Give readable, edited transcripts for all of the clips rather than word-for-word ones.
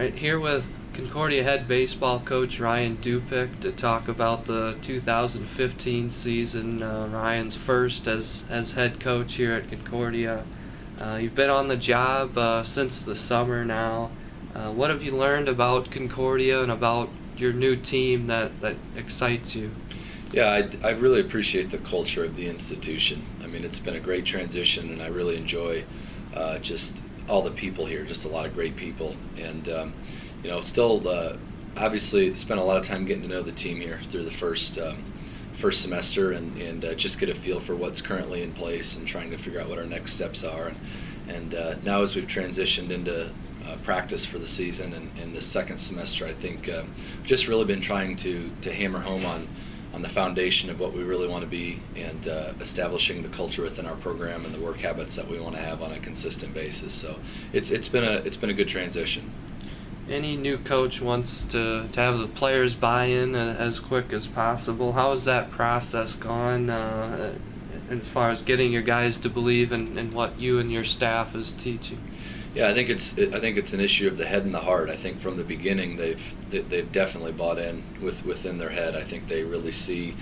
Right here with Concordia head baseball coach Ryan Dupic to talk about the 2015 season. Ryan's first as head coach here at Concordia. You've been on the job since the summer now. What have you learned about Concordia and about your new team that excites you? Yeah, I really appreciate the culture of the institution. I mean, it's been a great transition, and I really enjoy just all the people here, just a lot of great people. And, still obviously spent a lot of time getting to know the team here through the first semester and just get a feel for what's currently in place and trying to figure out what our next steps are. And now as we've transitioned into practice for the season and the second semester, I think we've just really been trying to hammer home on the foundation of what we really want to be and establishing the culture within our program and the work habits that we want to have on a consistent basis. So it's been a good transition. Any new coach wants to have the players buy in as quick as possible. How has that process gone as far as getting your guys to believe in what you and your staff is teaching? Yeah, I think it's an issue of the head and the heart. I think from the beginning they've definitely bought in within their head. I think they really see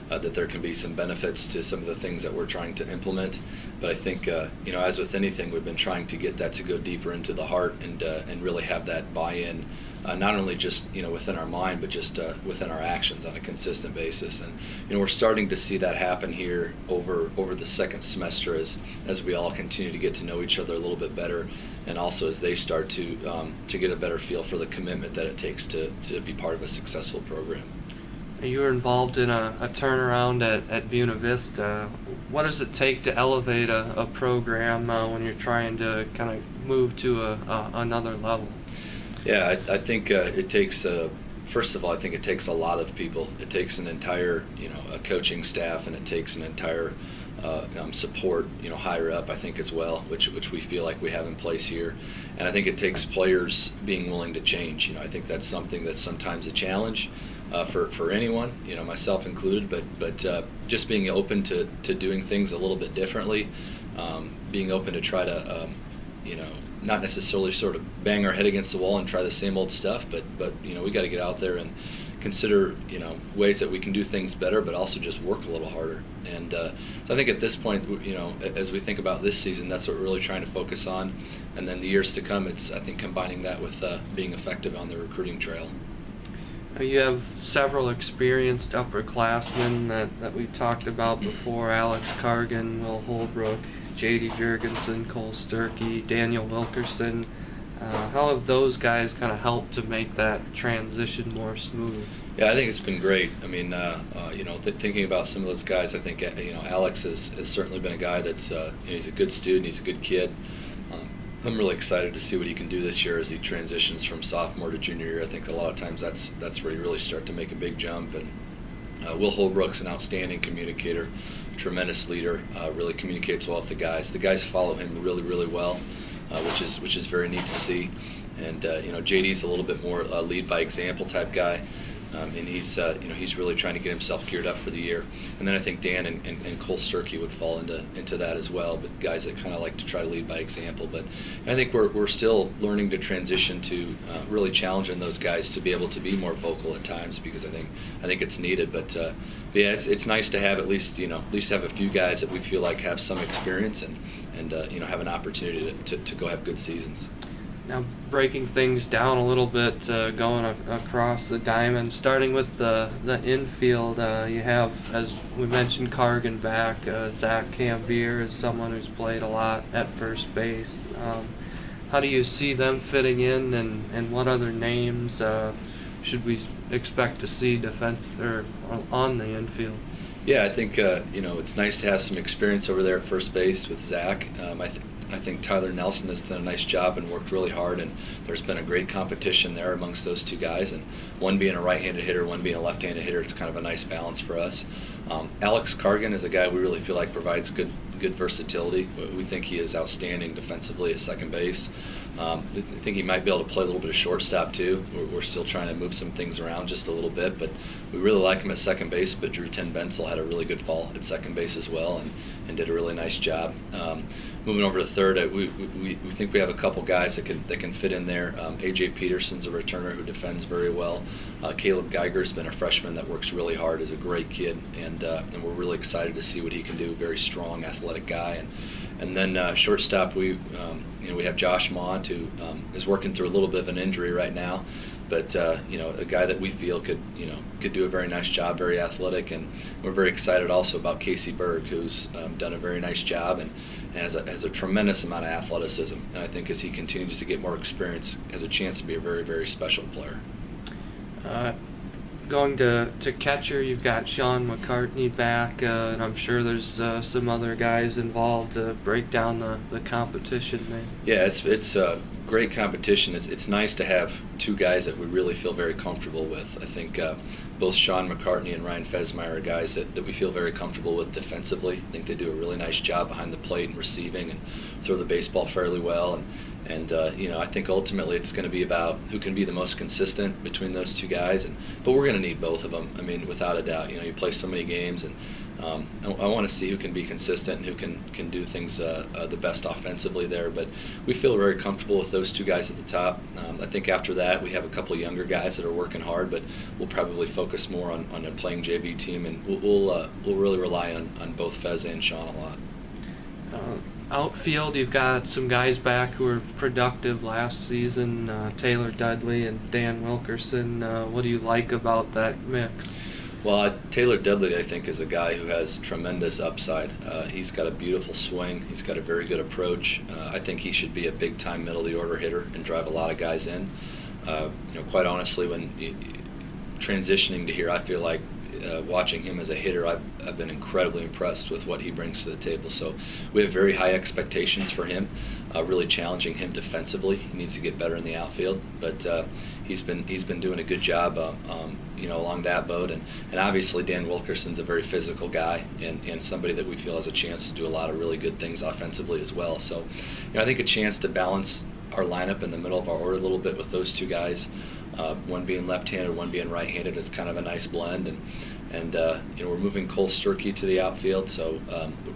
that there can be some benefits to some of the things that we're trying to implement. But I think as with anything, we've been trying to get that to go deeper into the heart and really have that buy-in, not only just within our mind, but just within our actions on a consistent basis. And we're starting to see that happen here over the second semester as we all continue to get to know each other a little bit better, and also as they start to get a better feel for the commitment that it takes to be part of a successful program. You were involved in a turnaround at Buena Vista. What does it take to elevate a program when you're trying to kind of move to another level? Yeah, I think it takes, first of all, I think it takes a lot of people. It takes an entire, a coaching staff, and it takes an entire support, higher up, I think, as well, which we feel like we have in place here. And I think it takes players being willing to change. I think that's something that's sometimes a challenge for anyone, myself included, but just being open to doing things a little bit differently, being open to try to, not necessarily sort of bang our head against the wall and try the same old stuff, but we got to get out there and consider ways that we can do things better, but also just work a little harder. And so I think at this point, as we think about this season, that's what we're really trying to focus on. And then the years to come, it's, I think, combining that with being effective on the recruiting trail. You have several experienced upperclassmen that we've talked about before: Alex Cargan, Will Holbrook, J.D. Jurgensen, Cole Sturkey, Daniel Wilkerson. How have those guys kind of helped to make that transition more smooth? Yeah, I think it's been great. I mean, thinking about some of those guys, I think Alex has certainly been a guy that's he's a good student, he's a good kid. I'm really excited to see what he can do this year as he transitions from sophomore to junior year. I think a lot of times that's where you really start to make a big jump. And Will Holbrook's an outstanding communicator, tremendous leader, really communicates well with the guys. The guys follow him really, really well, which is very neat to see. And JD's a little bit more lead by example type guy. And he's really trying to get himself geared up for the year. And then I think Dan and Cole Sturkey would fall into that as well, but guys that kind of like to try to lead by example. But I think we're still learning to transition to really challenging those guys to be able to be more vocal at times, because I think it's needed. But yeah, it's nice to have at least have a few guys that we feel like have some experience and have an opportunity to go have good seasons. Now, breaking things down a little bit, going across the diamond, starting with the infield, you have, as we mentioned, Cargan back. Zach Cambier is someone who's played a lot at first base. How do you see them fitting in, and what other names should we expect to see on the infield? Yeah, I think it's nice to have some experience over there at first base with Zach. I think Tyler Nelson has done a nice job and worked really hard, and there's been a great competition there amongst those two guys, and one being a right-handed hitter, one being a left-handed hitter. It's kind of a nice balance for us. Alex Cargan is a guy we really feel like provides good versatility. We think he is outstanding defensively at second base. I think he might be able to play a little bit of shortstop too. We're still trying to move some things around just a little bit, but we really like him at second base. But Drew Benzel had a really good fall at second base as well, and did a really nice job. Moving over to third, we think we have a couple guys that can fit in there. A.J. Peterson's a returner who defends very well. Caleb Geiger's been a freshman that works really hard, is a great kid, and we're really excited to see what he can do. Very strong, athletic guy. And then shortstop, we have Josh Mont, who is working through a little bit of an injury right now, but a guy that we feel could do a very nice job, very athletic, and we're very excited also about Casey Berg, who's done a very nice job and has a tremendous amount of athleticism, and I think as he continues to get more experience, has a chance to be a very, very special player. Going to catcher, you've got Sean McCartney back, and I'm sure there's some other guys involved to break down the competition, man. Yeah, it's great competition. It's nice to have two guys that we really feel very comfortable with. I think both Sean McCartney and Ryan Fesmeyer are guys that we feel very comfortable with defensively. I think they do a really nice job behind the plate and receiving and throw the baseball fairly well. And I think ultimately it's going to be about who can be the most consistent between those two guys. But we're going to need both of them. I mean, without a doubt. You play so many games, and I want to see who can be consistent and who can do things the best offensively there. But we feel very comfortable with those two guys at the top. I think after that we have a couple of younger guys that are working hard, but we'll probably focus more on a playing JV team, and we'll really rely on both Fez and Sean a lot. Outfield, you've got some guys back who were productive last season, Taylor Dudley and Dan Wilkerson. What do you like about that mix? Well, Taylor Dudley, I think, is a guy who has tremendous upside. He's got a beautiful swing. He's got a very good approach. I think he should be a big-time middle-of-the-order hitter and drive a lot of guys in. Quite honestly, when transitioning to here, I feel like watching him as a hitter, I've been incredibly impressed with what he brings to the table. So we have very high expectations for him, really challenging him defensively. He needs to get better in the outfield, but he's been doing a good job along that boat. And obviously Dan Wilkerson's a very physical guy and somebody that we feel has a chance to do a lot of really good things offensively as well. So I think a chance to balance our lineup in the middle of our order a little bit with those two guys, one being left-handed, one being right-handed, is kind of a nice blend. And we're moving Cole Sturkey to the outfield, so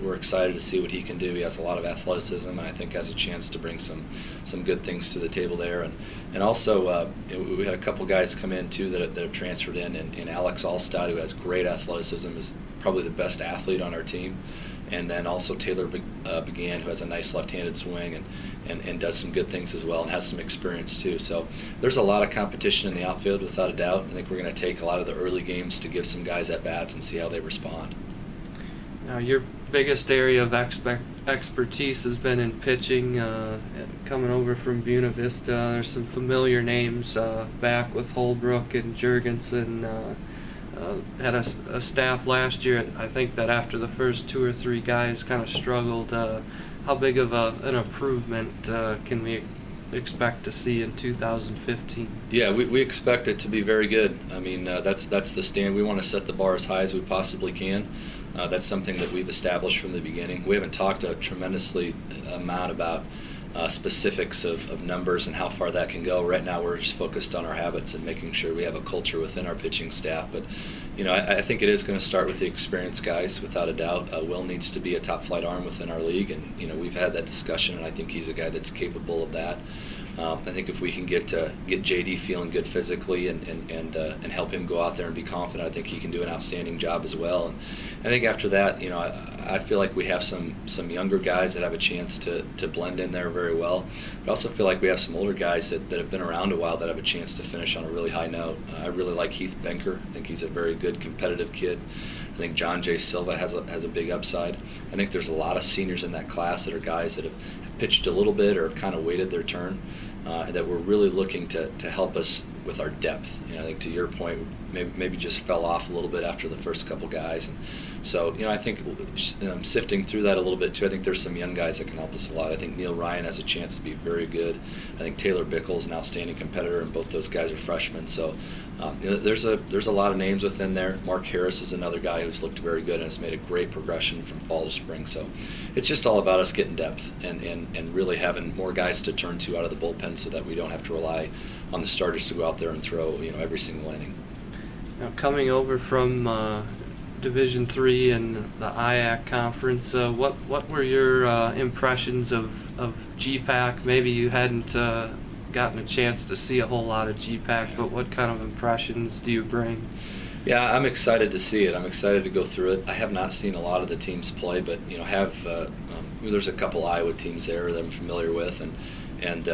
we're excited to see what he can do. He has a lot of athleticism, and I think has a chance to bring some good things to the table there. And also we had a couple guys come in too that have transferred in, and Alex Allstad, who has great athleticism, is probably the best athlete on our team. And then also Taylor Began, who has a nice left-handed swing and does some good things as well and has some experience too. So there's a lot of competition in the outfield without a doubt. I think we're going to take a lot of the early games to give some guys at-bats and see how they respond. Now, your biggest area of expertise has been in pitching. Coming over from Buena Vista, there's some familiar names back with Holbrook and Jurgensen. Had a staff last year, I think, that after the first two or three guys kind of struggled. How big of an improvement can we expect to see in 2015? Yeah, we expect it to be very good. I mean, that's the stand. We want to set the bar as high as we possibly can. That's something that we've established from the beginning. We haven't talked a tremendously amount about specifics of numbers and how far that can go. Right now we're just focused on our habits and making sure we have a culture within our pitching staff. But I think it is going to start with the experienced guys, without a doubt. Will needs to be a top flight arm within our league, and we've had that discussion, and I think he's a guy that's capable of that. I think if we can get JD feeling good physically and help him go out there and be confident, I think he can do an outstanding job as well. And I think after that, I feel like we have some younger guys that have a chance to blend in there very well. But I also feel like we have some older guys that have been around a while that have a chance to finish on a really high note. I really like Heath Benker. I think he's a very good competitive kid. I think John J. Silva has a big upside. I think there's a lot of seniors in that class that are guys that have pitched a little bit or have kind of waited their turn, that we're really looking to help us with our depth. I think to your point, maybe just fell off a little bit after the first couple guys. And So, I think sifting through that a little bit too, I think there's some young guys that can help us a lot. I think Neil Ryan has a chance to be very good. I think Taylor Bickle's an outstanding competitor, and both those guys are freshmen. So there's a lot of names within there. Mark Harris is another guy who's looked very good and has made a great progression from fall to spring. So it's just all about us getting depth and really having more guys to turn to out of the bullpen so that we don't have to rely on the starters to go out there and throw every single inning. Now, coming over from Division III and the IAC conference, what were your impressions of GPAC? Maybe you hadn't gotten a chance to see a whole lot of GPAC, but what kind of impressions do you bring? Yeah, I'm excited to see it. I'm excited to go through it. I have not seen a lot of the teams play, but there's a couple Iowa teams there that I'm familiar with, and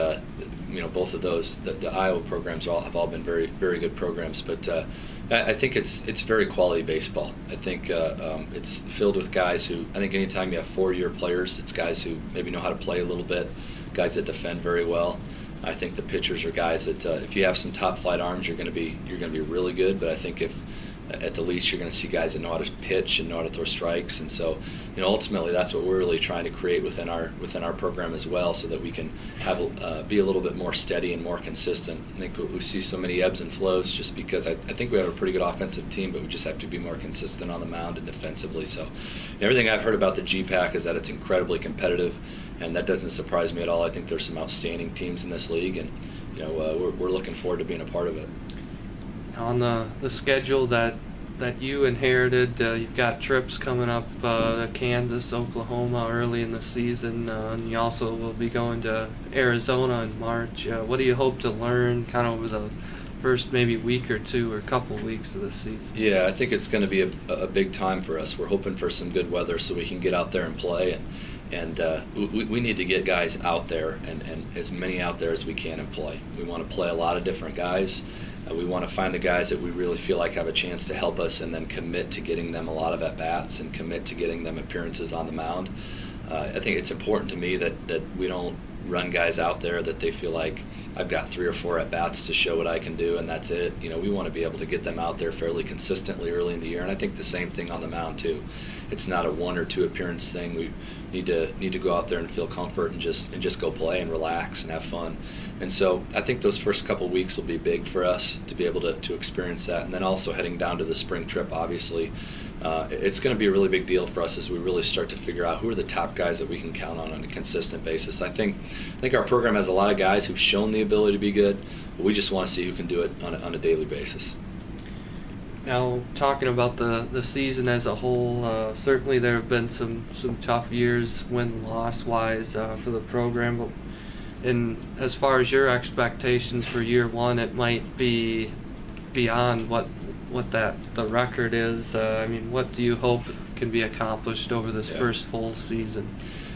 both of those, the Iowa programs have all been very, very good programs. But I think it's very quality baseball. I think it's filled with guys who, I think anytime you have 4-year players, it's guys who maybe know how to play a little bit, guys that defend very well. I think the pitchers are guys that if you have some top flight arms, you're going to be really good. But I think if at the least you're going to see guys that know how to pitch and know how to throw strikes, and so ultimately that's what we're really trying to create within our program as well, so that we can have be a little bit more steady and more consistent. I think we see so many ebbs and flows just because I think we have a pretty good offensive team, but we just have to be more consistent on the mound and defensively. So everything I've heard about the GPAC is that it's incredibly competitive, and that doesn't surprise me at all. I think there's some outstanding teams in this league, and we're looking forward to being a part of it. On the schedule that you inherited, you've got trips coming up to Kansas, Oklahoma early in the season, and you also will be going to Arizona in March. What do you hope to learn kind of over the first maybe week or two or couple weeks of the season? Yeah, I think it's going to be a big time for us. We're hoping for some good weather so we can get out there and play, and we need to get guys out there and as many out there as we can and play. We want to play a lot of different guys. We want to find the guys that we really feel like have a chance to help us, and then commit to getting them a lot of at-bats and commit to getting them appearances on the mound. I think it's important to me that we don't run guys out there that they feel like I've got 3 or 4 at-bats to show what I can do and that's it. We want to be able to get them out there fairly consistently early in the year, and I think the same thing on the mound too. It's not a 1 or 2 appearance thing. We need to go out there and feel comfort and just go play and relax and have fun. And so I think those first couple weeks will be big for us to be able to experience that, and then also heading down to the spring trip, obviously. It's going to be a really big deal for us as we really start to figure out who are the top guys that we can count on a consistent basis. I think our program has a lot of guys who've shown the ability to be good, but we just want to see who can do it on a daily basis. Now, talking about the season as a whole, certainly there have been some tough years win-loss wise for the program, but as far as your expectations for year one, it might be beyond what the record is. What do you hope can be accomplished over this first full season?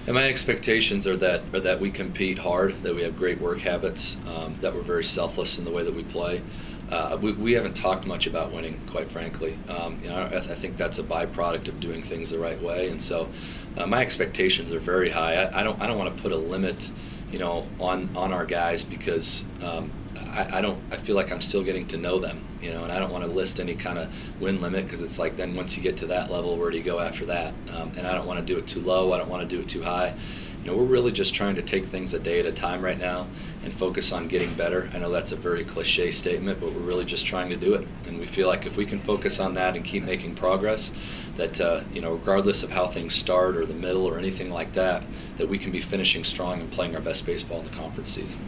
And my expectations are that we compete hard, that we have great work habits, that we're very selfless in the way that we play. We haven't talked much about winning, quite frankly. I think that's a byproduct of doing things the right way, and so my expectations are very high. I don't want to put a limit, on our guys, because I feel like I'm still getting to know them, and I don't want to list any kind of win limit, because it's like then once you get to that level, where do you go after that? And I don't want to do it too low. I don't want to do it too high. We're really just trying to take things a day at a time right now and focus on getting better. I know that's a very cliche statement, but we're really just trying to do it. And we feel like if we can focus on that and keep making progress, that regardless of how things start or the middle or anything like that, that we can be finishing strong and playing our best baseball in the conference season.